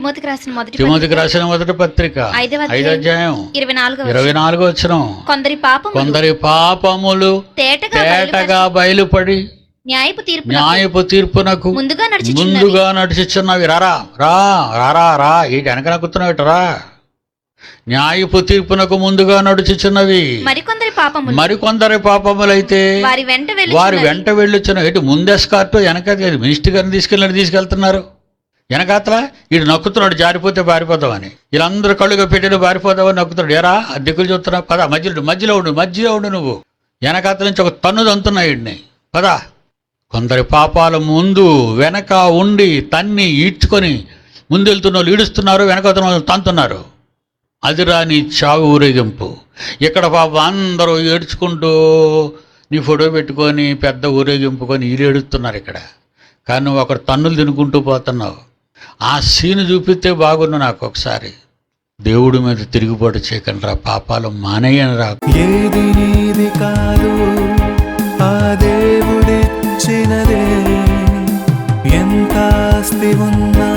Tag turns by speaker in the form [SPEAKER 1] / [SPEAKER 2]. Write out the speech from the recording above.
[SPEAKER 1] తిమోతికి రాసిన మొదటి పత్రిక 5వ అధ్యాయం 24వ వచనం. కొందరి పాపములు తేటగా బయలుపడి న్యాయపు తీర్పునకు ముందుగా నడిచిచున్నవి. రారా రా రారా రా ఈ వెనక నక్కుతున్నావు రా. న్యాయపు తీర్పునకు ముందుగా నడుచుచున్నవి. మరికొందరి పాపములైతే వారి వెంట వెళ్ళుచున్నవి. ఇటు ముందు ఎస్కార్ట్ వెనక మినిస్టర్ గారిని తీసుకెళ్తున్నారు. వెనకాతల వీడు నొక్కుతున్నాడు, జారిపోతే పారిపోతామని. వీళ్ళందరూ కళ్ళుగా పెట్టిన పారిపోతామని నొక్కుతున్నాడు. ఎరా దిక్కులు చూస్తున్నావు పదా, మధ్యలో ఉండు నువ్వు. వెనకాతల నుంచి ఒక తన్ను తంతున్నాయి వీడిని, పదా. కొందరి పాపాలు ముందు వెనక ఉండి తన్ని ఈడ్చుకొని ముందు వెళ్తున్న వాళ్ళు ఈడుస్తున్నారు, వెనకాతల వాళ్ళు తంతున్నారు. అది రాని చావు ఊరేగింపు. ఇక్కడ పాపం అందరూ ఏడ్చుకుంటూ నీ ఫోటో పెట్టుకొని పెద్ద ఊరేగింపుకొని వీళ్ళు ఏడుస్తున్నారు ఇక్కడ. కానీ నువ్వు అక్కడ తన్నులు తినుకుంటూ పోతున్నావు. ఆ సీను చూపిస్తే బాగున్నా నాకు ఒకసారి. దేవుడి మీద తిరుగుబాటు చేయకండి రా, పాపాలు మానేయని రా.
[SPEAKER 2] ఏది నీది కాదు ఆ దేవుడిచ్చినదే, ఎంత ఆస్తి ఉన్నా